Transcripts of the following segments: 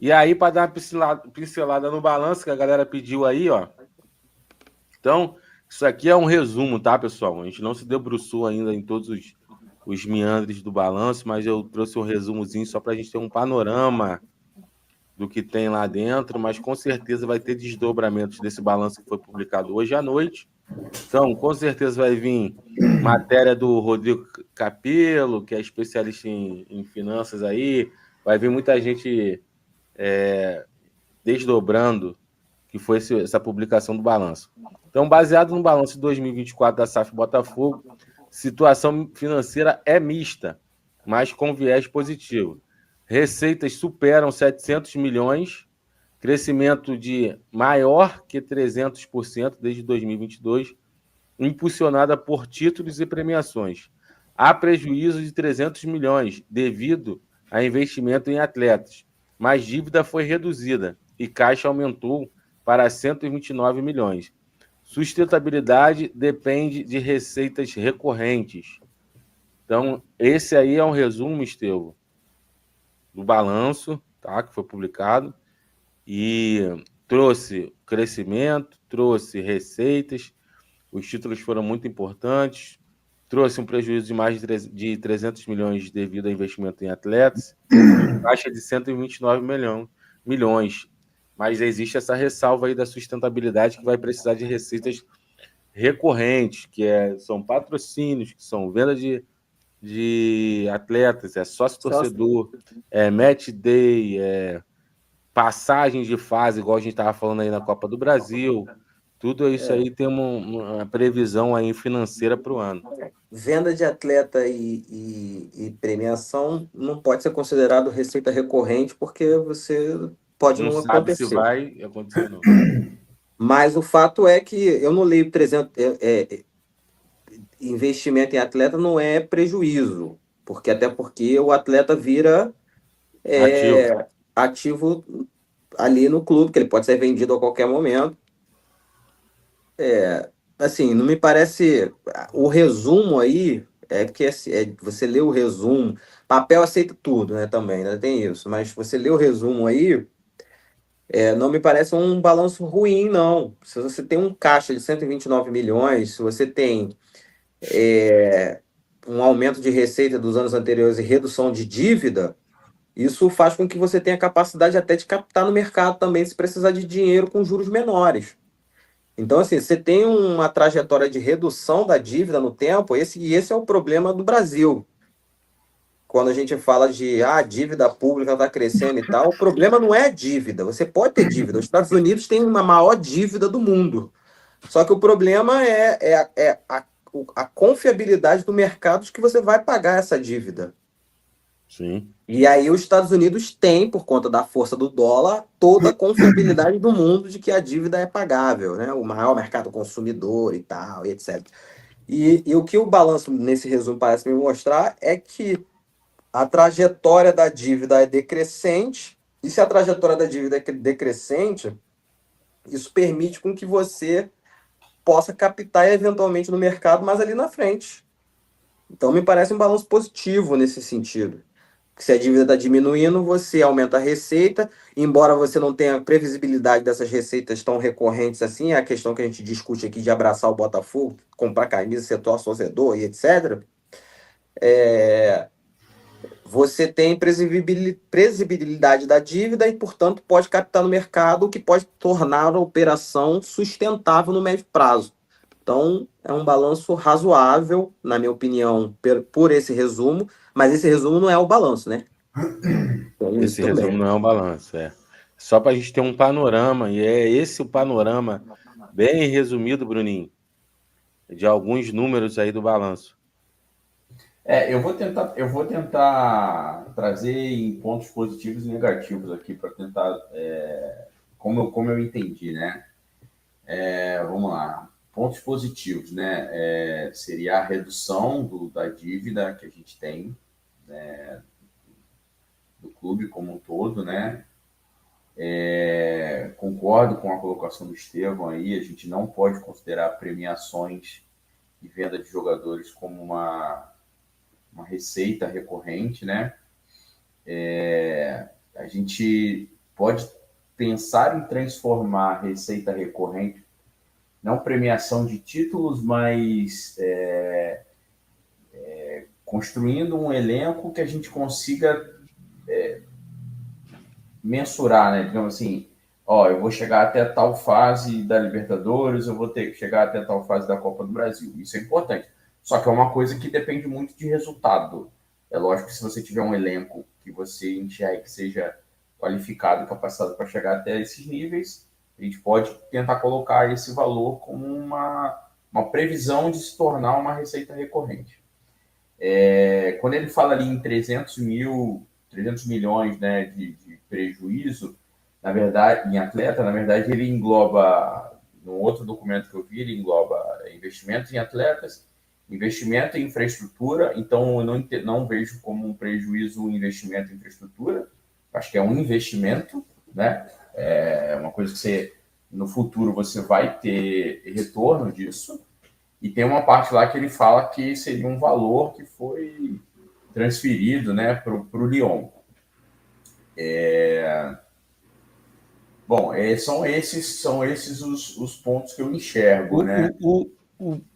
E aí, para dar uma pincelada no balanço que a galera pediu aí, ó. Então, isso aqui é um resumo, tá, pessoal? A gente não se debruçou ainda em todos os meandres do balanço, mas eu trouxe um resumozinho só para a gente ter um panorama do que tem lá dentro, mas com certeza vai ter desdobramentos desse balanço que foi publicado hoje à noite. Então, com certeza vai vir matéria do Rodrigo Capello, que é especialista em finanças aí, vai vir muita gente desdobrando que foi essa publicação do balanço. Então, baseado no balanço de 2024 da SAF Botafogo, situação financeira é mista, mas com viés positivo. Receitas superam 700 milhões, crescimento de maior que 300% desde 2022, impulsionada por títulos e premiações. Há prejuízo de 300 milhões devido a investimento em atletas, mas dívida foi reduzida e caixa aumentou para 129 milhões. Sustentabilidade depende de receitas recorrentes. Então, esse aí é um resumo, Estevão, do balanço, tá, que foi publicado, e trouxe crescimento, trouxe receitas, os títulos foram muito importantes, trouxe um prejuízo de mais de 300 milhões devido a investimento em atletas, caixa de 129 milhões. Mas existe essa ressalva aí da sustentabilidade que vai precisar de receitas recorrentes, são patrocínios, que são venda de atletas, é sócio-torcedor, é match day, é passagem de fase, igual a gente estava falando aí na Copa do Brasil. Tudo isso aí tem uma previsão aí financeira para o ano. Venda de atleta e premiação não pode ser considerado receita recorrente, porque você pode Não não sabe se acontecer. vai acontecer, não. Mas o fato é que eu não leio 300, investimento em atleta não é prejuízo, porque até porque o atleta vira Ativo. ativo ali no clube, que ele pode ser vendido a qualquer momento. Assim, não me parece. O resumo aí é porque você lê o resumo. Papel aceita tudo, né? Também, né? Tem isso. Mas você lê o resumo aí, não me parece um balanço ruim, não. Se você tem um caixa de 129 milhões, se você tem um aumento de receita dos anos anteriores e redução de dívida, isso faz com que você tenha capacidade até de captar no mercado também, se precisar de dinheiro com juros menores. Então, assim, você tem uma trajetória de redução da dívida no tempo, esse é o problema do Brasil. Quando a gente fala de dívida pública está crescendo e tal, o problema não é a dívida. Você pode ter dívida. Os Estados Unidos têm uma maior dívida do mundo. Só que o problema é a confiabilidade do mercado de que você vai pagar essa dívida. Sim. E aí os Estados Unidos têm, por conta da força do dólar, toda a confiabilidade do mundo de que a dívida é pagável, né? O maior mercado consumidor e tal, e etc. E o que o balanço nesse resumo parece me mostrar é que a trajetória da dívida é decrescente, e se a trajetória da dívida é decrescente, isso permite com que você possa captar eventualmente no mercado, mas ali na frente. Então me parece um balanço positivo nesse sentido. Se a dívida está diminuindo, você aumenta a receita, embora você não tenha previsibilidade dessas receitas tão recorrentes assim, é a questão que a gente discute aqui de abraçar o Botafogo, comprar camisa, setor torcedor e etc. É, você tem previsibilidade da dívida e, portanto, pode captar no mercado, o que pode tornar a operação sustentável no médio prazo. Então, é um balanço razoável, na minha opinião, por esse resumo, mas esse resumo não é o balanço, né? Tem isso Esse resumo também. não é um balanço, é. Só para a gente ter um panorama, e é esse o panorama bem resumido, Bruninho, de alguns números aí do balanço. Eu vou tentar trazer em pontos positivos e negativos aqui para tentar, como eu entendi, né? Vamos lá. Pontos positivos, né? Seria a redução da dívida que a gente tem do clube como um todo, né? Concordo com a colocação do Estevão aí, a gente não pode considerar premiações e venda de jogadores como uma receita recorrente, né? A gente pode pensar em transformar a receita recorrente, não premiação de títulos, mas construindo um elenco que a gente consiga mensurar, né? Digamos assim, eu vou chegar até tal fase da Libertadores, eu vou ter que chegar até tal fase da Copa do Brasil. Isso é importante. Só que é uma coisa que depende muito de resultado. É lógico que se você tiver um elenco que você enxergue que seja qualificado e capacitado para chegar até esses níveis, a gente pode tentar colocar esse valor como uma previsão de se tornar uma receita recorrente. Quando ele fala ali em 300 milhões, né, de prejuízo, na verdade, em atleta, na verdade, ele engloba, no outro documento que eu vi, ele engloba investimento em atletas, investimento em infraestrutura, então eu não vejo como um prejuízo o investimento em infraestrutura, acho que é um investimento, né? É uma coisa que você, no futuro, você vai ter retorno disso, e tem uma parte lá que ele fala que seria um valor que foi transferido, né, para o Lyon. Bom, são esses os pontos que eu enxergo, né?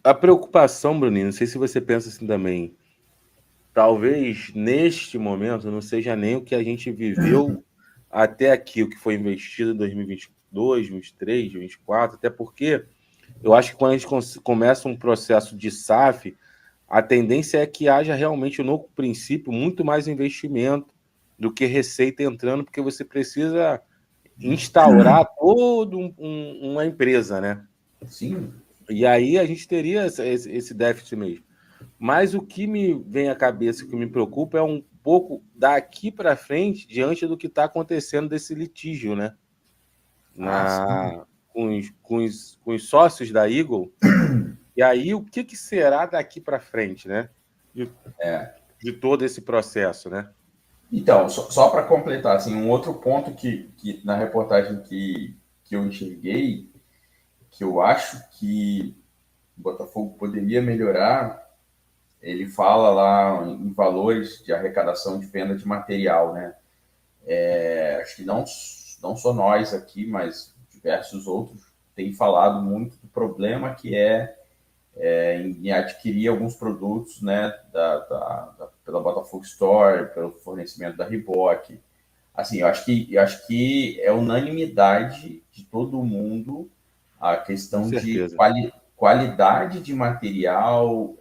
A preocupação, Bruninho, não sei se você pensa assim também, talvez neste momento não seja nem o que a gente viveu até aqui, o que foi investido em 2022, 2023, 2024, até porque eu acho que quando a gente começa um processo de SAF, a tendência é que haja realmente, no princípio, muito mais investimento do que receita entrando, porque você precisa instaurar toda uma empresa, né? Sim. E aí a gente teria esse déficit mesmo. Mas o que me vem à cabeça, o que me preocupa, é um pouco daqui para frente, diante do que está acontecendo desse litígio, né? Com os sócios da Eagle. E aí, o que será daqui para frente, né? De todo esse processo, né? Então, só para completar, assim, um outro ponto que na reportagem que eu enxerguei, que eu acho que o Botafogo poderia melhorar, ele fala lá em valores de arrecadação de venda de material, né? Acho que não só nós aqui, mas diversos outros têm falado muito do problema que em adquirir alguns produtos, né, pela Botafogo Store, pelo fornecimento da Reebok. Assim, eu acho que é unanimidade de todo mundo a questão de qualidade de material,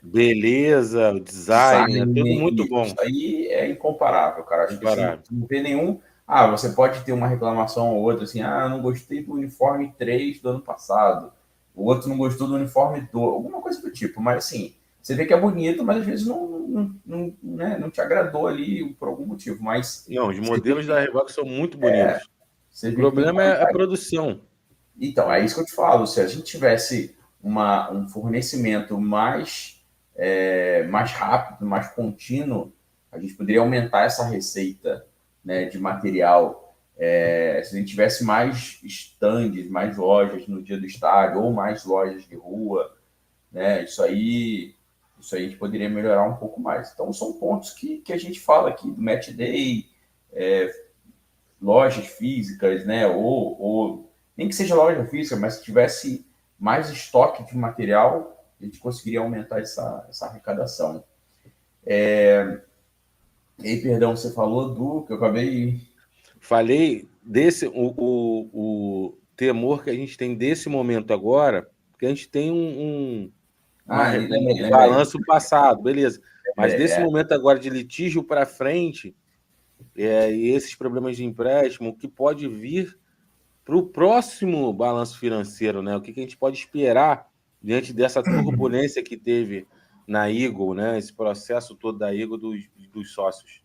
beleza, o design, é tudo muito bom. Isso aí é incomparável, cara. Acho que assim, não vê nenhum. Você pode ter uma reclamação ou outra, assim, não gostei do uniforme 3 do ano passado, o outro não gostou do uniforme 2, alguma coisa do tipo, mas assim, você vê que é bonito, mas às vezes né, não te agradou ali por algum motivo. Mas não, os modelos da Reebok são muito bonitos. O problema é a produção. Então, é isso que eu te falo. Se a gente tivesse um fornecimento mais rápido, mais contínuo, a gente poderia aumentar essa receita, né, de material. Se a gente tivesse mais estandes, mais lojas no dia do estádio, ou mais lojas de rua, né, isso aí a gente poderia melhorar um pouco mais. Então, são pontos que a gente fala aqui do Match Day, lojas físicas, né, ou nem que seja loja física, mas se tivesse mais estoque de material, a gente conseguiria aumentar essa arrecadação. E aí, perdão, você falou que eu acabei... Falei o temor que a gente tem desse momento agora, porque a gente tem um balanço passado, beleza. Mas desse momento agora de litígio para frente, e esses problemas de empréstimo, o que pode vir para o próximo balanço financeiro, né? O que a gente pode esperar diante dessa turbulência que teve na Eagle, né? Esse processo todo da Eagle dos sócios.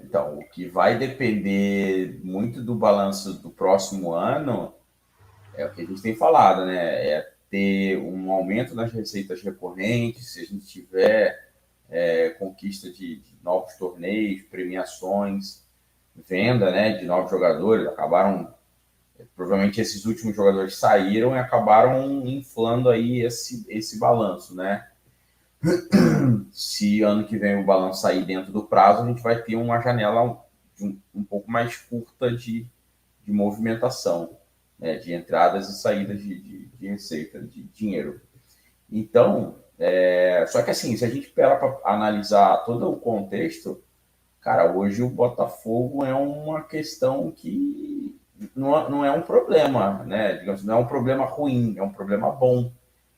Então, o que vai depender muito do balanço do próximo ano é o que a gente tem falado, né? É ter um aumento nas receitas recorrentes, se a gente tiver conquista de novos torneios, premiações, venda, né, de novos jogadores. Provavelmente esses últimos jogadores saíram e acabaram inflando aí esse balanço, né? Se ano que vem o balanço sair dentro do prazo, a gente vai ter uma janela um pouco mais curta de movimentação, né, de entradas e saídas de receita, de dinheiro. Então, só que assim, se a gente para analisar todo o contexto, cara, hoje o Botafogo é uma questão que não é um problema, né? Digamos, não é um problema ruim, é um problema bom,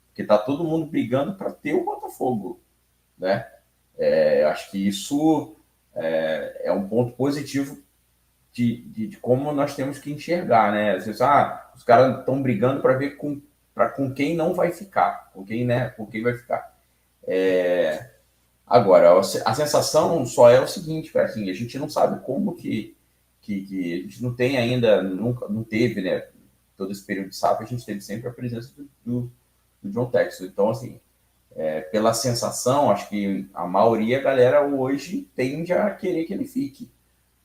porque tá todo mundo brigando para ter o Botafogo, né? Acho que isso é um ponto positivo de como nós temos que enxergar, né? Às vezes, os caras estão brigando para ver com quem não vai ficar, com quem vai ficar. Agora, a sensação só é o seguinte, cara, assim, a gente não sabe como que a gente não tem ainda, nunca, não teve, né? Todo esse período de SAF, a gente teve sempre a presença do John Textor. Então, assim, pela sensação, acho que a maioria da galera hoje tende a querer que ele fique.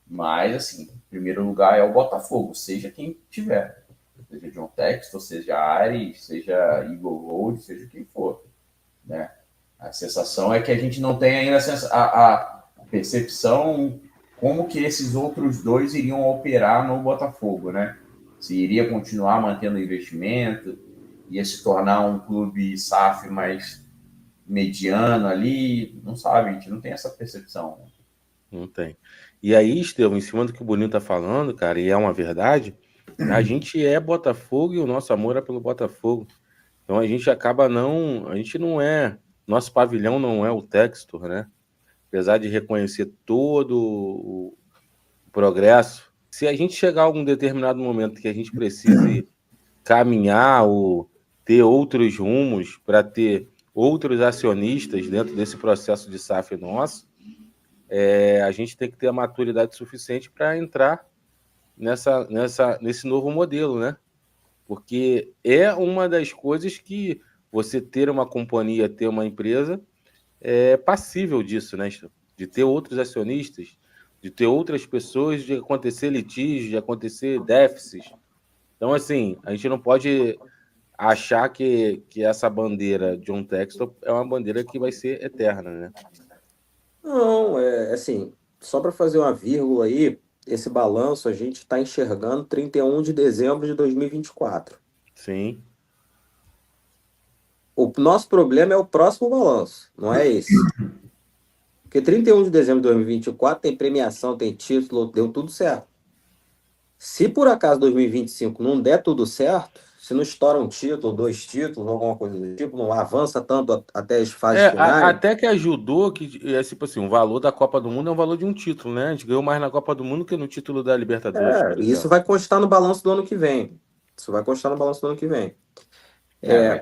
Mas, assim, em primeiro lugar é o Botafogo, seja quem tiver. Seja John Textor, seja Ares, seja Eagle Road, seja quem for, né? A sensação é que a gente não tem ainda a percepção como que esses outros dois iriam operar no Botafogo, né? Se iria continuar mantendo o investimento, ia se tornar um clube SAF mais mediano ali, não sabe, a gente não tem essa percepção. Não tem. E aí, Estevão, em cima do que o Boninho tá falando, cara, e é uma verdade, a gente é Botafogo e o nosso amor é pelo Botafogo. Então a gente acaba a gente não é, nosso pavilhão não é o Textor, né? Apesar de reconhecer todo o progresso, se a gente chegar a algum determinado momento que a gente precise caminhar ou ter outros rumos para ter outros acionistas dentro desse processo de SAF nosso, a gente tem que ter a maturidade suficiente para entrar nesse novo modelo, né? Porque é uma das coisas que você ter uma companhia, ter uma empresa, é passível disso, né? De ter outros acionistas, de ter outras pessoas, de acontecer litígios, de acontecer déficits. Então, assim, a gente não pode achar que essa bandeira John Textor é uma bandeira que vai ser eterna, né? Não, assim, só para fazer uma vírgula aí, esse balanço a gente está enxergando 31 de dezembro de 2024. Sim. O nosso problema é o próximo balanço, não é esse. Porque 31 de dezembro de 2024 tem premiação, tem título, deu tudo certo. Se por acaso 2025 não der tudo certo, se não estoura um título, 2 títulos, alguma coisa do tipo, não avança tanto até as fases finais. Até que ajudou, que tipo assim, o valor da Copa do Mundo é o valor de um título, né? A gente ganhou mais na Copa do Mundo que no título da Libertadores, por Isso exemplo. vai constar no balanço do ano que vem. Isso vai constar no balanço do ano que vem.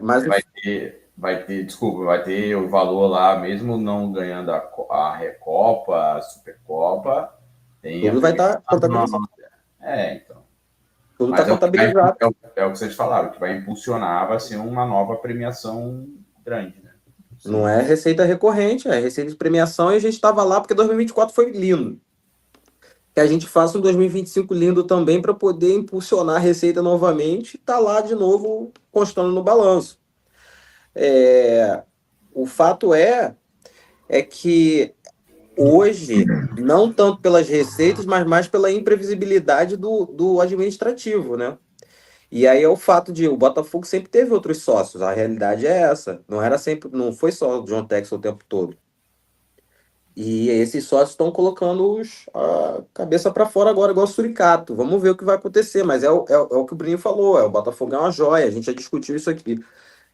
Mas vai ter o valor lá, mesmo não ganhando a Recopa, a Supercopa, tem tudo vai estar contabilizado. Então. Tudo está contabilizado. É o que vocês falaram, que vai impulsionar, vai ser uma nova premiação grande, né? Não é receita recorrente, é receita de premiação e a gente estava lá porque 2024 foi lindo. Que a gente faça um 2025 lindo também para poder impulsionar a receita novamente e tá lá de novo constando no balanço. O fato é que hoje, não tanto pelas receitas, mas mais pela imprevisibilidade do administrativo, né? E aí é o fato de o Botafogo sempre teve outros sócios, a realidade é essa. Não foi só o John Textor o tempo todo. E esses sócios estão colocando a cabeça para fora agora, igual o Suricato. Vamos ver o que vai acontecer, mas é o que o Bruninho falou, o Botafogo é uma joia, a gente já discutiu isso aqui.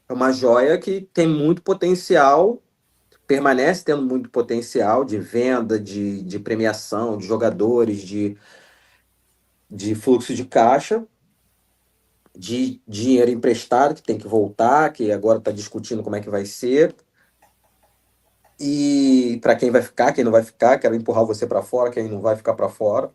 É uma joia que tem muito potencial, permanece tendo muito potencial de venda, de premiação, de jogadores, de fluxo de caixa, de dinheiro emprestado que tem que voltar, que agora está discutindo como é que vai ser. E para quem vai ficar, quem não vai ficar, quero empurrar você para fora, quem não vai ficar para fora.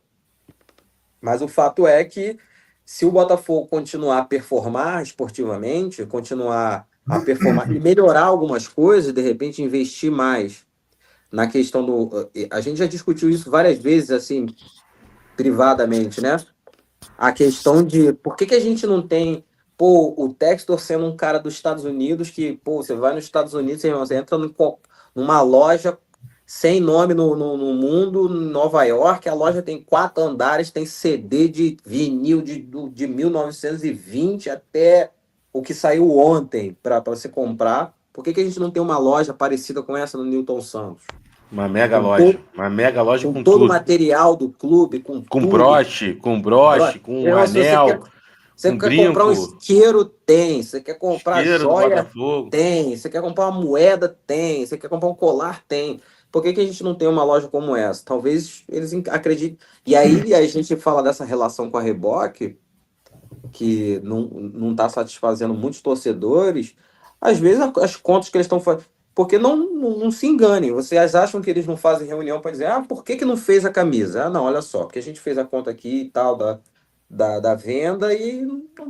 Mas o fato é que se o Botafogo continuar a performar esportivamente, continuar a performar e melhorar algumas coisas, de repente investir mais na questão do... A gente já discutiu isso várias vezes, assim, privadamente, né? A questão de por que a gente não tem... o Textor sendo um cara dos Estados Unidos que, você vai nos Estados Unidos, você entra numa loja sem nome no mundo, em Nova York. A loja tem 4 andares, tem CD de vinil de 1920 até o que saiu ontem para você comprar. Por que a gente não tem uma loja parecida com essa no Newton Santos? Uma mega Com loja. todo, Uma mega loja com com todo o tudo. material do clube, com Com tudo. broche, com Então, se anel, você com quer comprar um brinco, isqueiro, tem. Você quer comprar isqueiro do joia, Botafogo. tem. Você quer comprar uma moeda, tem. Você quer comprar um colar, tem. Por que a gente não tem uma loja como essa? Talvez eles acreditem. E aí a gente fala dessa relação com a Reebok, que não está satisfazendo muitos torcedores. Às vezes as contas que eles estão fazendo. Porque não se enganem, vocês acham que eles não fazem reunião para dizer, por que não fez a camisa? Não, olha só, porque a gente fez a conta aqui e tal da venda e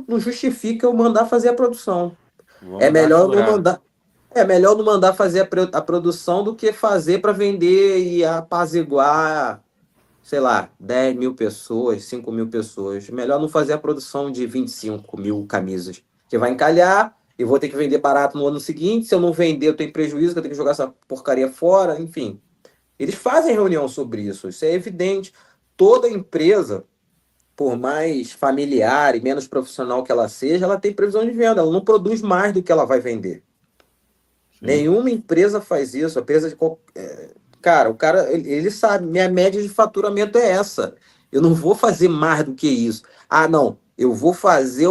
não justifica eu mandar fazer a produção. É Vamos dar melhor não furada. mandar, é melhor não mandar fazer a produção do que fazer para vender e apaziguar, sei lá, 10 mil pessoas, 5 mil pessoas. Melhor não fazer a produção de 25 mil camisas, que vai encalhar e vou ter que vender barato no ano seguinte. Se eu não vender, eu tenho prejuízo, que eu tenho que jogar essa porcaria fora, enfim. Eles fazem reunião sobre isso é evidente. Toda empresa, por mais familiar e menos profissional que ela seja, ela tem previsão de venda, ela não produz mais do que ela vai vender. Sim. Nenhuma empresa faz isso. A empresa de cara, o cara ele sabe, minha média de faturamento é essa. Eu não vou fazer mais do que isso. Ah, não, eu vou fazer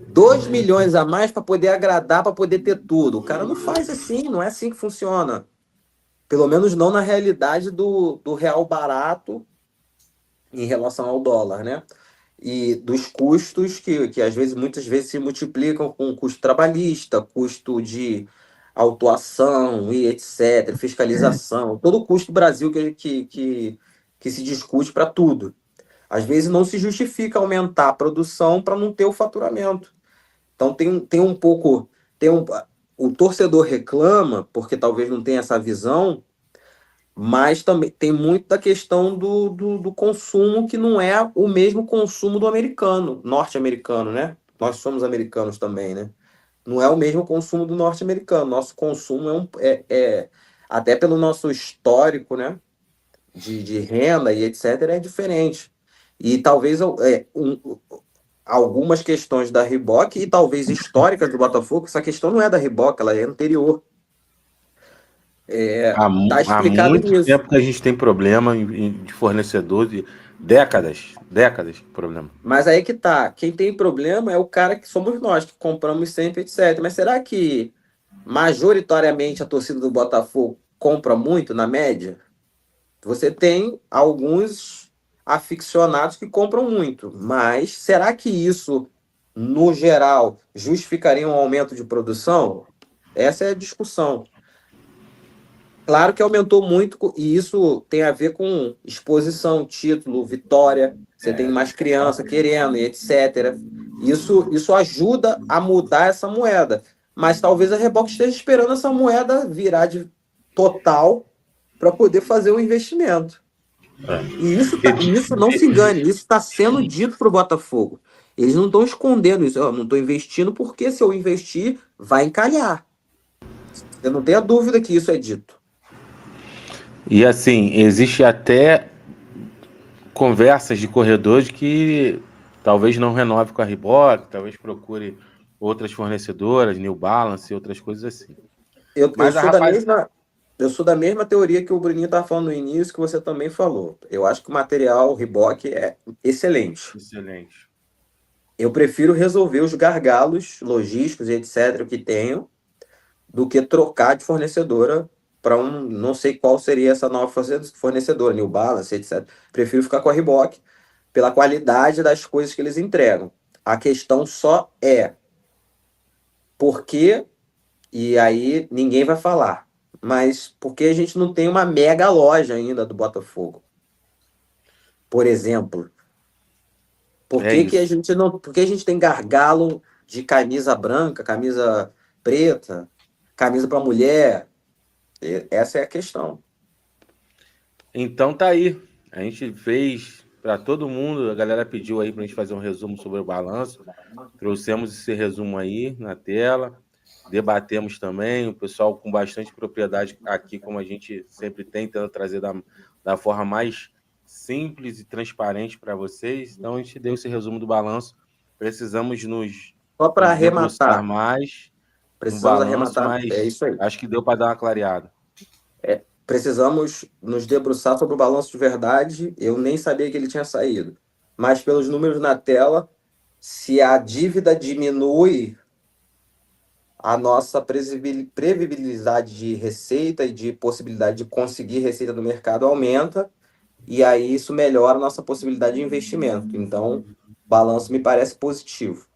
2 milhões a mais para poder agradar, para poder ter tudo. O cara não faz assim, não é assim que funciona. Pelo menos não na realidade do real barato em relação ao dólar, né? E dos custos que às vezes, muitas vezes se multiplicam com custo trabalhista, custo de autuação e etc., fiscalização, todo o custo do Brasil que se discute para tudo. Às vezes não se justifica aumentar a produção para não ter o faturamento. Então tem um pouco. O torcedor reclama, porque talvez não tenha essa visão, mas também tem muito da questão do consumo que não é o mesmo consumo do americano, norte-americano, né? Nós somos americanos também, né? Não é o mesmo consumo do norte-americano. Nosso consumo até pelo nosso histórico, né? De renda e etc., é diferente. E talvez algumas questões da Reebok e talvez históricas do Botafogo, essa questão não é da Reebok, ela é anterior. Tá Há explicado muito nisso. tempo que a gente tem problema de fornecedor, de décadas de problema. Mas aí que tá. Quem tem problema é o cara que somos nós, que compramos sempre, etc. Mas será que majoritariamente a torcida do Botafogo compra muito, na média? Você tem alguns aficionados que compram muito, mas será que isso, no geral, justificaria um aumento de produção? Essa é a discussão. Claro que aumentou muito, e isso tem a ver com exposição, título, vitória. Você tem mais criança querendo, e etc. Isso ajuda a mudar essa moeda. Mas talvez a Reebok esteja esperando essa moeda virar de total para poder fazer o investimento. E isso não se engane, isso está sendo dito para o Botafogo. Eles não estão escondendo isso. Eu não estou investindo porque se eu investir, vai encalhar. Eu não tenho a dúvida que isso é dito. E assim, existe até conversas de corredores que talvez não renove com a Reebok, talvez procure outras fornecedoras, New Balance e outras coisas assim. Eu Mas a sou da rapaz, mesma, eu sou da mesma teoria que o Bruninho estava falando no início, que você também falou. Eu acho que o material Reebok é excelente. excelente. Eu prefiro resolver os gargalos logísticos e etc. que tenho do que trocar de fornecedora para não sei qual seria essa nova fornecedora, New Balance, etc. Prefiro ficar com a Reebok pela qualidade das coisas que eles entregam. A questão só é por que, e aí ninguém vai falar, mas por que a gente não tem uma mega loja ainda do Botafogo? Por exemplo, por É que que a isso. gente não, por que a gente tem gargalo de camisa branca, camisa preta, camisa para mulher? Essa é a questão. Então tá aí. A gente fez para todo mundo, a galera pediu aí para a gente fazer um resumo sobre o balanço. Trouxemos esse resumo aí na tela. debatemos também, o pessoal com bastante propriedade aqui, como a gente sempre tem, tentando trazer da forma mais simples e transparente para vocês. Então, a gente deu esse resumo do balanço. Precisamos Só para nos debruçar arrematar, mais no precisamos balanço, arrematar, é mas isso aí. acho que deu para dar uma clareada. Precisamos nos debruçar sobre o balanço de verdade. Eu nem sabia que ele tinha saído. Mas pelos números na tela, se a dívida diminui, a nossa previsibilidade de receita e de possibilidade de conseguir receita do mercado aumenta, e aí isso melhora a nossa possibilidade de investimento. Então, o balanço me parece positivo.